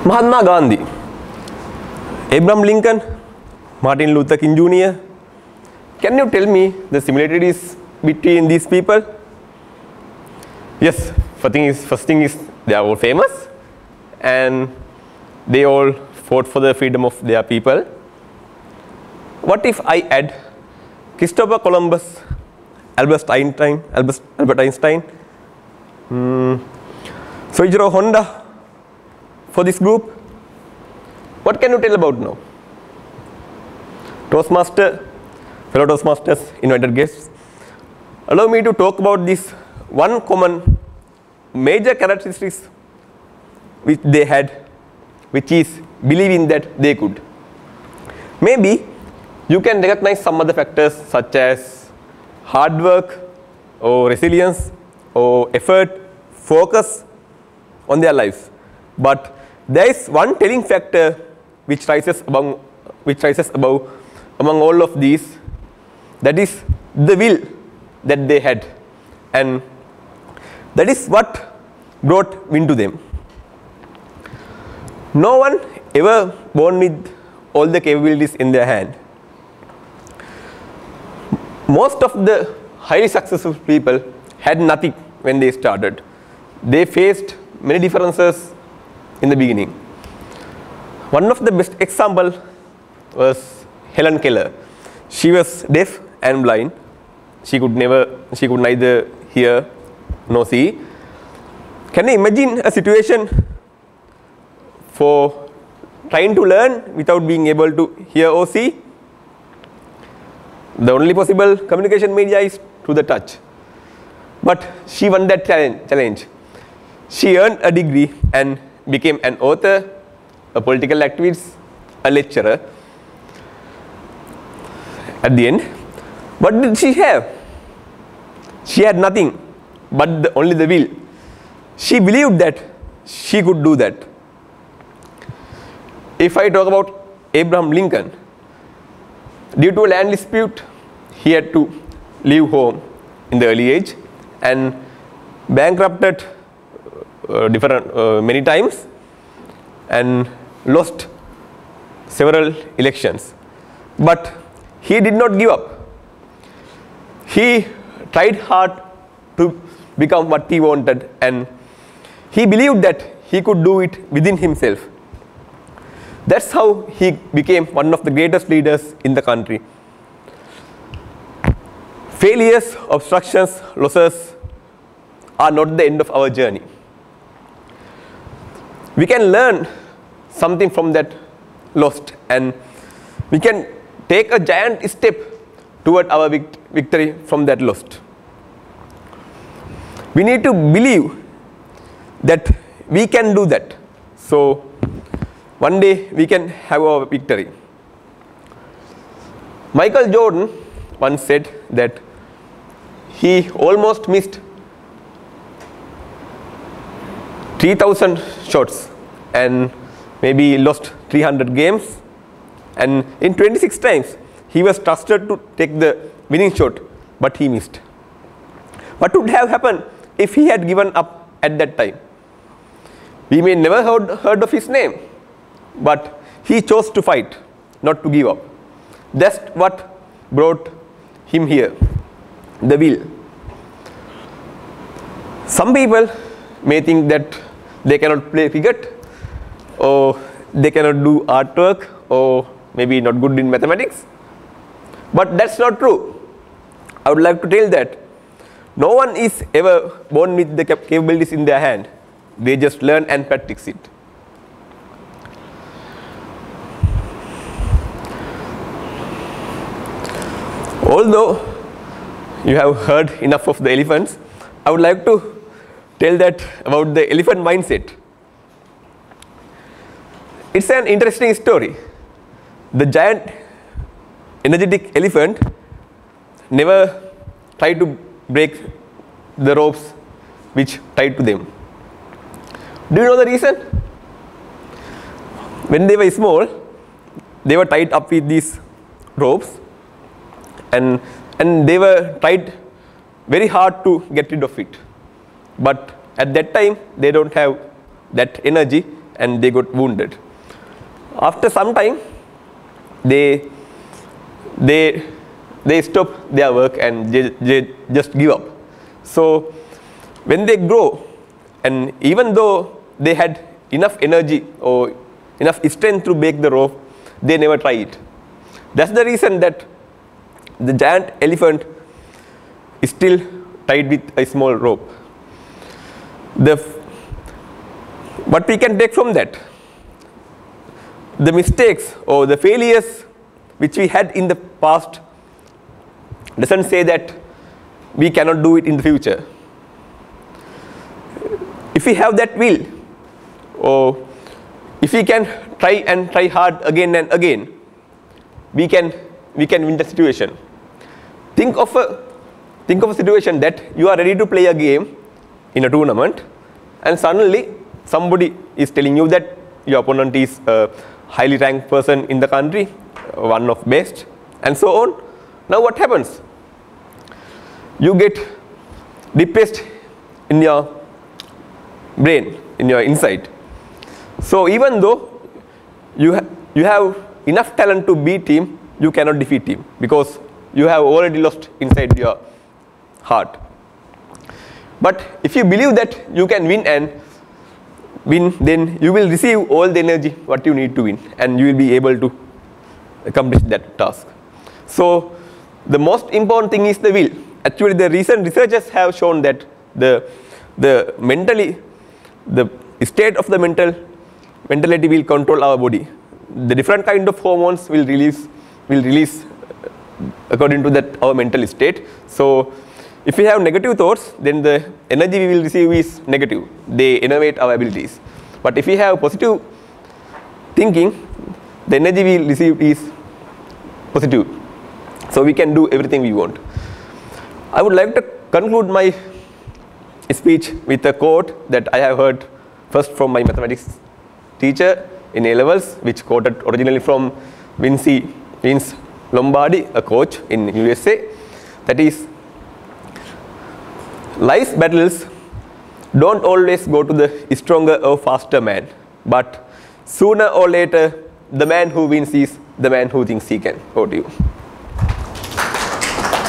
Mahatma Gandhi, Abraham Lincoln, Martin Luther King Jr. Can you tell me the similarities between these people? Yes, first thing is they are all famous and they all fought for the freedom of their people. What if I add Christopher Columbus, Albert Einstein, Soichiro Honda for this group? What can you tell about now? Fellow Toastmasters, invited guests, allow me to talk about this one common major characteristics which they had, which is believing that they could. Maybe you can recognize some other factors such as hard work or resilience or effort, focus on their lives. But there is one telling factor which rises above among all of these, that is the will that they had, and that is what brought wind to them. No one ever born with all the capabilities in their hand. Most of the highly successful people had nothing when they started. They faced many differences in the beginning. One of the best example was Helen Keller. She was deaf and blind. She could neither hear nor see. Can you imagine a situation for trying to learn without being able to hear or see? The only possible communication media is through the touch. But she won that challenge. She earned a degree and became an author, a political activist, a lecturer. At the end, what did she have? She had nothing but only the will. She believed that she could do that. If I talk about Abraham Lincoln, due to a land dispute, he had to leave home in the early age and bankrupted many times and lost several elections. But he did not give up. He tried hard to become what he wanted, and he believed that he could do it within himself. That's how he became one of the greatest leaders in the country. Failures, obstructions, losses are not the end of our journey. We can learn something from that loss, and we can take a giant step toward our victory from that loss. We need to believe that we can do that. So one day we can have our victory. Michael Jordan once said that he almost missed 3,000 shots and maybe lost 300 games, and in 26 times he was trusted to take the winning shot, but he missed. What would have happened if he had given up at that time? We may never heard of his name, but he chose to fight, not to give up. That's what brought him here, the will. Some people may think that they cannot play cricket, or they cannot do artwork, or maybe not good in mathematics. But that's not true. I would like to tell that no one is ever born with the capabilities in their hand. They just learn and practice it. Although you have heard enough of the elephants, I would like to tell that about the elephant mindset. It's an interesting story. The giant energetic elephant never tried to break the ropes which tied to them. Do you know the reason? When they were small, they were tied up with these ropes, and they were tried very hard to get rid of it. But at that time, they don't have that energy and they got wounded. After some time, they stop their work and they just give up. So when they grow, and even though they had enough energy or enough strength to break the rope, they never try it. That's the reason that the giant elephant is still tied with a small rope. What we can take from that, the mistakes or the failures which we had in the past doesn't say that we cannot do it in the future. If we have that will, or if we can try hard again and again, we can win the situation. Think of a situation that you are ready to play a game in a tournament, and suddenly somebody is telling you that your opponent is a highly ranked person in the country, one of best, and so on. Now what happens? You get depressed in your brain, in your inside. So even though you have enough talent to beat him, you cannot defeat him because you have already lost inside your heart. But if you believe that you can win, then you will receive all the energy what you need to win, and you will be able to accomplish that task. So the most important thing is the will. Actually, the recent researchers have shown that the state of the mentality will control our body. The different kind of hormones will release according to that our mental state. So if we have negative thoughts, then the energy we will receive is negative. They innovate our abilities. But if we have positive thinking, the energy we will receive is positive. So we can do everything we want. I would like to conclude my speech with a quote that I have heard first from my mathematics teacher in A-levels, which quoted originally from Vince Lombardi, a coach in USA. That is, life's battles don't always go to the stronger or faster man, but sooner or later, the man who wins is the man who thinks he can. Over to you.